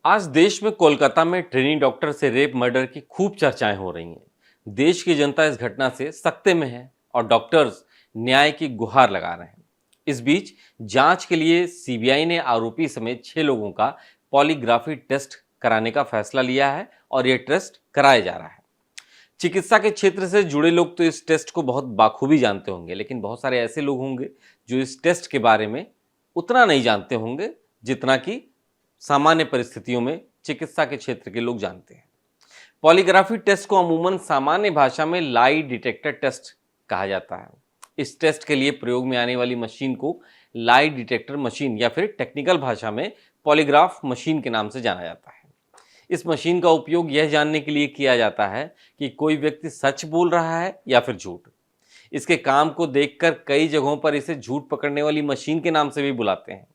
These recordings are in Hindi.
आज देश में कोलकाता में ट्रेनी डॉक्टर से रेप मर्डर की खूब चर्चाएं हो रही हैं। देश की जनता इस घटना से सख्ते में है और डॉक्टर्स न्याय की गुहार लगा रहे हैं। इस बीच जांच के लिए सीबीआई ने आरोपी समेत 6 लोगों का पॉलीग्राफी टेस्ट कराने का फैसला लिया है और यह टेस्ट कराया जा रहा है। चिकित्सा के क्षेत्र से जुड़े लोग तो इस टेस्ट को बहुत बाखूबी जानते होंगे, लेकिन बहुत सारे ऐसे लोग होंगे जो इस टेस्ट के बारे में उतना नहीं जानते होंगे जितना कि सामान्य परिस्थितियों में चिकित्सा के क्षेत्र के लोग जानते हैं। पॉलीग्राफी टेस्ट को अमूमन सामान्य भाषा में लाई डिटेक्टर टेस्ट कहा जाता है। इस टेस्ट के लिए प्रयोग में आने वाली मशीन को लाई डिटेक्टर मशीन या फिर टेक्निकल भाषा में पॉलीग्राफ मशीन के नाम से जाना जाता है। इस मशीन का उपयोग यह जानने के लिए किया जाता है कि कोई व्यक्ति सच बोल रहा है या फिर झूठ। इसके काम को देखकर कई जगहों पर इसे झूठ पकड़ने वाली मशीन के नाम से भी बुलाते हैं।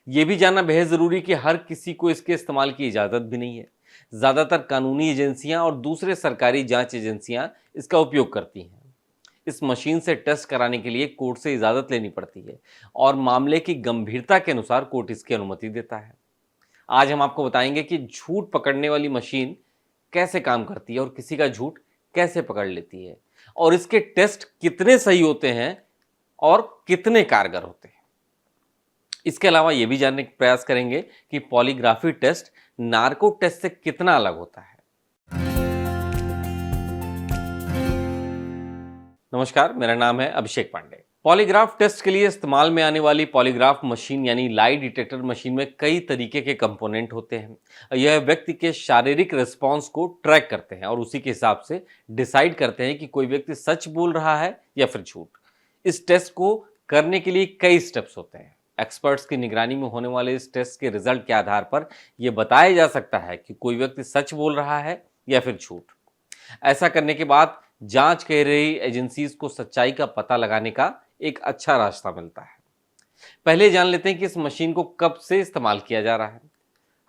यह भी जानना बेहद जरूरी कि हर किसी को इसके इस्तेमाल की इजाजत भी नहीं है। ज्यादातर कानूनी एजेंसियां और दूसरे सरकारी जांच एजेंसियां इसका उपयोग करती हैं। इस मशीन से टेस्ट कराने के लिए कोर्ट से इजाजत लेनी पड़ती है और मामले की गंभीरता के अनुसार कोर्ट इसकी अनुमति देता है। आज हम आपको बताएंगे कि झूठ पकड़ने वाली मशीन कैसे काम करती है और किसी का झूठ कैसे पकड़ लेती है और इसके टेस्ट कितने सही होते हैं और कितने कारगर होते हैं। इसके अलावा यह भी जानने का प्रयास करेंगे कि पॉलीग्राफी टेस्ट नार्को टेस्ट से कितना अलग होता है। नमस्कार, मेरा नाम है अभिषेक पांडे। पॉलीग्राफ टेस्ट के लिए इस्तेमाल में आने वाली पॉलीग्राफ मशीन यानी लाई डिटेक्टर मशीन में कई तरीके के कंपोनेंट होते हैं। यह व्यक्ति के शारीरिक रिस्पॉन्स को ट्रैक करते हैं और उसी के हिसाब से डिसाइड करते हैं कि कोई व्यक्ति सच बोल रहा है या फिर झूठ। इस टेस्ट को करने के लिए कई स्टेप्स होते हैं। एक्सपर्ट्स की निगरानी में होने वाले इस टेस्ट के रिजल्ट के आधार पर यह बताया जा सकता है कि कोई व्यक्ति सच बोल रहा है या फिर झूठ। ऐसा करने के बाद जांच कर रही एजेंसीज को सच्चाई का पता लगाने का एक अच्छा रास्ता मिलता है। पहले जान लेते हैं कि इस मशीन को कब से इस्तेमाल किया जा रहा है।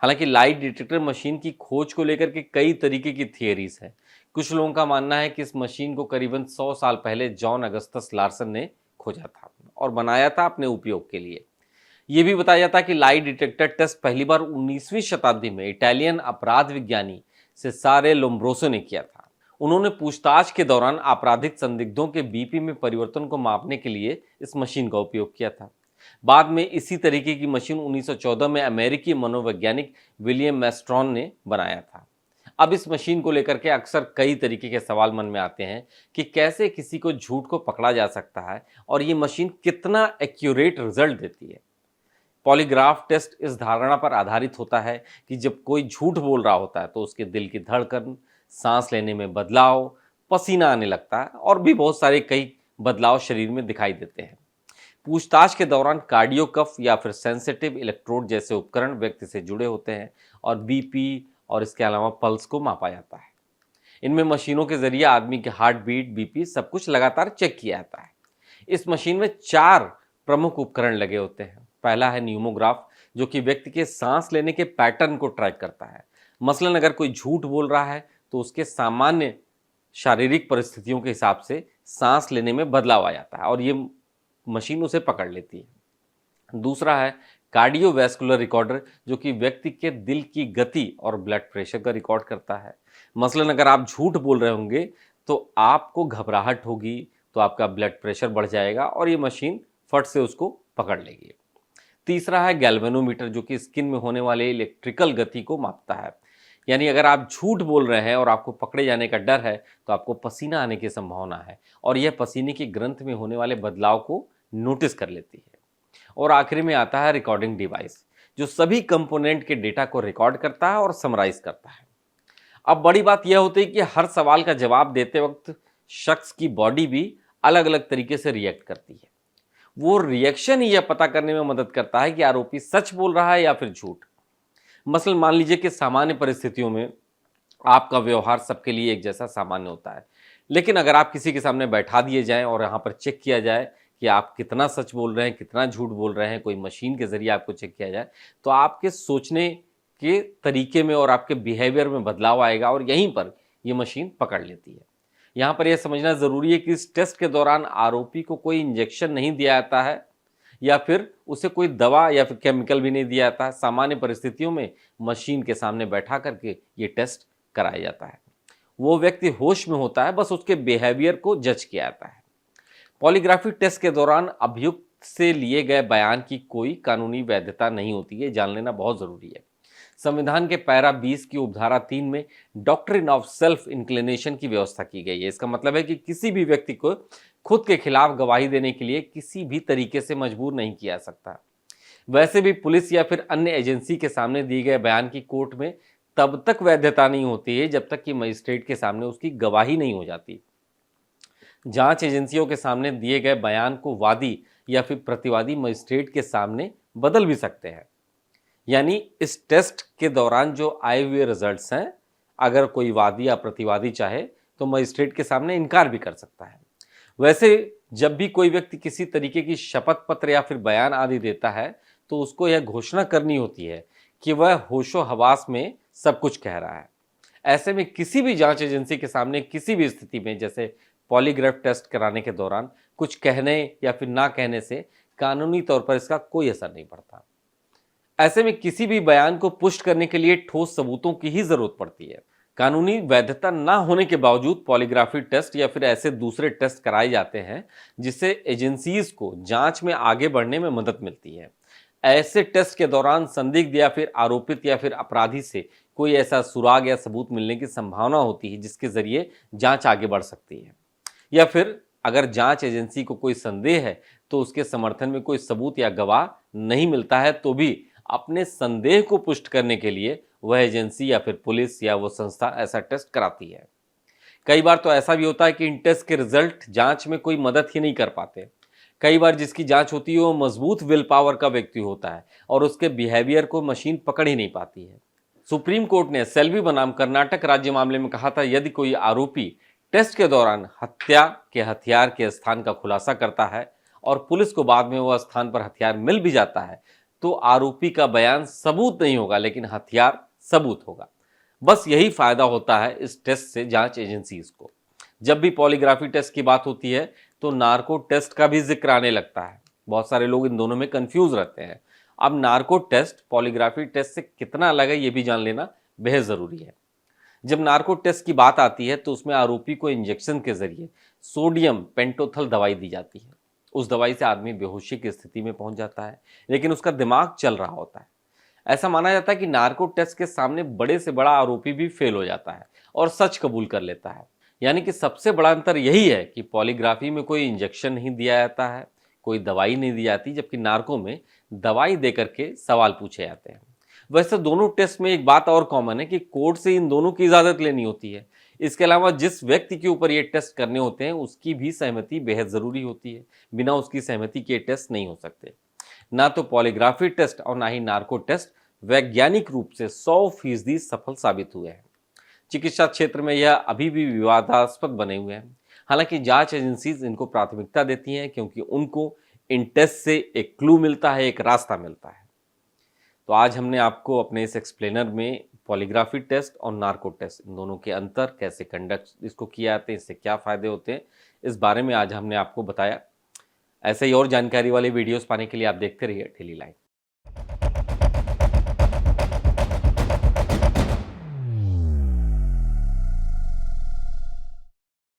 हालांकि लाई डिटेक्टर मशीन की खोज को लेकर के कई तरीके की थियरीज है। कुछ लोगों का मानना है कि इस मशीन को करीबन 100 साल पहले जॉन अगस्टस लार्सन ने खोजा था और बनाया था अपने उपयोग के लिए। यह भी बताया जाता है कि लाई डिटेक्टर टेस्ट पहली बार 19वीं शताब्दी में इटालियन अपराध विज्ञानी सेसारे लोम्ब्रोसो ने किया था। उन्होंने पूछताछ के दौरान आपराधिक संदिग्धों के बीपी में परिवर्तन को मापने के लिए इस मशीन का उपयोग किया था। बाद में इसी तरीके की मशीन 1914 में अमेरिकी मनोवैज्ञानिक विलियम मैस्ट्रॉन ने बनाया था। अब इस मशीन को लेकर के अक्सर कई तरीके के सवाल मन में आते हैं कि कैसे किसी को झूठ को पकड़ा जा सकता है और ये मशीन कितना एक्यूरेट रिजल्ट देती है। पॉलीग्राफ टेस्ट इस धारणा पर आधारित होता है कि जब कोई झूठ बोल रहा होता है तो उसके दिल की धड़कन, सांस लेने में बदलाव, पसीना आने लगता है और भी बहुत सारे कई बदलाव शरीर में दिखाई देते हैं। पूछताछ के दौरान कार्डियो कफ या फिर सेंसिटिव इलेक्ट्रोड जैसे उपकरण व्यक्ति से जुड़े होते हैं और बीपी और इसके अलावा पल्स को मापा जाता है। इनमें मशीनों के जरिए आदमी के हार्ट बीट, बीपी सब कुछ लगातार चेक किया जाता है। इस मशीन में 4 प्रमुख उपकरण लगे होते हैं। पहला है न्यूमोग्राफ, जो कि व्यक्ति के सांस लेने के पैटर्न को ट्रैक करता है। मसलन अगर कोई झूठ बोल रहा है तो उसके सामान्य शारीरिक परिस्थितियों के हिसाब से सांस लेने में बदलाव आ जाता है और ये मशीन उसे पकड़ लेती है। दूसरा है कार्डियोवैस्कुलर रिकॉर्डर, जो कि व्यक्ति के दिल की गति और ब्लड प्रेशर का रिकॉर्ड करता है। मसलन अगर आप झूठ बोल रहे होंगे तो आपको घबराहट होगी, तो आपका ब्लड प्रेशर बढ़ जाएगा और ये मशीन फट से उसको पकड़ लेगी। तीसरा है गैल्वेनोमीटर, जो कि स्किन में होने वाले इलेक्ट्रिकल गति को मापता है। यानी अगर आप झूठ बोल रहे हैं और आपको पकड़े जाने का डर है तो आपको पसीना आने की संभावना है और यह पसीने की ग्रंथ में होने वाले बदलाव को नोटिस कर लेती है। और आखिरी में आता है रिकॉर्डिंग डिवाइस, जो सभी कंपोनेंट के डेटा को रिकॉर्ड करता है और समराइज करता है। अब बड़ी बात यह होती है कि हर सवाल का जवाब देते वक्त शख्स की बॉडी भी अलग अलग तरीके से रिएक्ट करती है। वो रिएक्शन ही यह पता करने में मदद करता है कि आरोपी सच बोल रहा है या फिर झूठ। मसलन मान लीजिए कि सामान्य परिस्थितियों में आपका व्यवहार सबके लिए एक जैसा सामान्य होता है, लेकिन अगर आप किसी के सामने बैठा दिए जाएं और यहाँ पर चेक किया जाए कि आप कितना सच बोल रहे हैं, कितना झूठ बोल रहे हैं, कोई मशीन के जरिए आपको चेक किया जाए, तो आपके सोचने के तरीके में और आपके बिहेवियर में बदलाव आएगा और यहीं पर यह मशीन पकड़ लेती है। यहाँ पर यह समझना जरूरी है कि इस टेस्ट के दौरान आरोपी को कोई इंजेक्शन नहीं दिया जाता है या फिर उसे कोई दवा या फिर केमिकल भी नहीं दिया जाता है। सामान्य परिस्थितियों में मशीन के सामने बैठा करके ये टेस्ट कराया जाता है। वो व्यक्ति होश में होता है, बस उसके बिहेवियर को जज किया जाता है। पॉलीग्राफी टेस्ट के दौरान अभियुक्त से लिए गए बयान की कोई कानूनी वैधता नहीं होती है, जान लेना बहुत जरूरी है। संविधान के पैरा 20 की उपधारा 3 में डॉक्ट्रिन ऑफ सेल्फ इंक्लिनेशन की व्यवस्था की गई है। इसका मतलब है कि किसी भी व्यक्ति को खुद के खिलाफ गवाही देने के लिए किसी भी तरीके से मजबूर नहीं किया जा सकता। वैसे भी पुलिस या फिर अन्य एजेंसी के सामने दिए गए बयान की कोर्ट में तब तक वैधता नहीं होती है जब तक कि मजिस्ट्रेट के सामने उसकी गवाही नहीं हो जाती। जांच एजेंसियों के सामने दिए गए बयान को वादी या फिर प्रतिवादी मजिस्ट्रेट के सामने बदल भी सकते हैं। यानी इस टेस्ट के दौरान जो आए हुए रिजल्ट्स हैं, अगर कोई वादी या प्रतिवादी चाहे तो मजिस्ट्रेट के सामने इनकार भी कर सकता है। वैसे जब भी कोई व्यक्ति किसी तरीके की शपथ पत्र या फिर बयान आदि देता है तो उसको यह घोषणा करनी होती है कि वह होशो हवास में सब कुछ कह रहा है। ऐसे में किसी भी जांच एजेंसी के सामने किसी भी स्थिति में, जैसे पॉलीग्राफ टेस्ट कराने के दौरान, कुछ कहने या फिर ना कहने से कानूनी तौर पर इसका कोई असर नहीं पड़ता। ऐसे में किसी भी बयान को पुष्ट करने के लिए ठोस सबूतों की ही जरूरत पड़ती है। कानूनी वैधता ना होने के बावजूद पॉलीग्राफी टेस्ट या फिर ऐसे दूसरे टेस्ट कराए जाते हैं जिससे एजेंसीज को जांच में आगे बढ़ने में मदद मिलती है। ऐसे टेस्ट के दौरान संदिग्ध या फिर आरोपित या फिर अपराधी से कोई ऐसा सुराग या सबूत मिलने की संभावना होती है जिसके जरिए जांच आगे बढ़ सकती है। या फिर अगर जांच एजेंसी को कोई संदेह है तो उसके समर्थन में कोई सबूत या गवाह नहीं मिलता है तो भी अपने संदेह को पुष्ट करने के लिए वह एजेंसी या फिर पुलिस या वो संस्था ऐसा टेस्ट कराती है। कई बार तो ऐसा भी होता है कि इन टेस्ट के रिजल्ट जांच में कोई मदद ही नहीं कर पाते। कई बार जिसकी जांच होती है वो मजबूत विल पावर का व्यक्ति होता है और उसके बिहेवियर को मशीन पकड़ ही नहीं पाती है। सुप्रीम कोर्ट ने सेल्वी बनाम कर्नाटक राज्य मामले में कहा था, यदि कोई आरोपी टेस्ट के दौरान हत्या के हथियार के स्थान का खुलासा करता है और पुलिस को बाद में वह स्थान पर हथियार मिल भी जाता है तो आरोपी का बयान सबूत नहीं होगा लेकिन हथियार सबूत होगा। बस यही फायदा होता है इस टेस्ट से जांच एजेंसीज को। जब भी पॉलीग्राफी टेस्ट की बात होती है तो नार्को टेस्ट का भी जिक्र आने लगता है। बहुत सारे लोग इन दोनों में कंफ्यूज रहते हैं। अब नार्को टेस्ट पॉलीग्राफी टेस्ट से कितना अलग है ये भी जान लेना बेहद जरूरी है। जब नार्को टेस्ट की बात आती है तो उसमें आरोपी को इंजेक्शन के जरिए सोडियम पेंटोथल दवाई दी जाती है। उस दवाई से आदमी बेहोशी की स्थिति में पहुंच जाता है लेकिन उसका दिमाग चल रहा होता है। ऐसा माना जाता है कि नार्को टेस्ट के सामने बड़े से बड़ा आरोपी भी फेल हो जाता है और सच कबूल कर लेता है। यानी कि सबसे बड़ा अंतर यही है कि पॉलीग्राफी में कोई इंजेक्शन नहीं दिया जाता है, कोई दवाई नहीं दी जाती, जबकि नार्को में दवाई दे करके सवाल पूछे जाते हैं। वैसे दोनों टेस्ट में एक बात और कॉमन है कि कोर्ट से इन दोनों की इजाजत लेनी होती है। इसके अलावा जिस व्यक्ति के ऊपर ये टेस्ट करने होते हैं उसकी भी सहमति बेहद जरूरी होती है। बिना उसकी सहमति के टेस्ट नहीं हो सकते। ना तो पॉलीग्राफी टेस्ट और ना ही नार्को टेस्ट वैज्ञानिक रूप से 100% सफल साबित हुए हैं। चिकित्सा क्षेत्र में यह अभी भी विवादास्पद बने हुए हैं। हालांकि जांच एजेंसीज इनको प्राथमिकता देती हैं क्योंकि उनको इन टेस्ट से एक क्लू मिलता है, एक रास्ता मिलता है। तो आज हमने आपको अपने इस एक्सप्लेनर में पॉलीग्राफी टेस्ट और नार्को टेस्ट, इन दोनों के अंतर, कैसे कंडक्ट इसको किए जाते हैं, इससे क्या फ़ायदे होते हैं, इस बारे में आज हमने आपको बताया। ऐसे ही और जानकारी वाले वीडियोस पाने के लिए आप देखते रहिए डेली लाइन।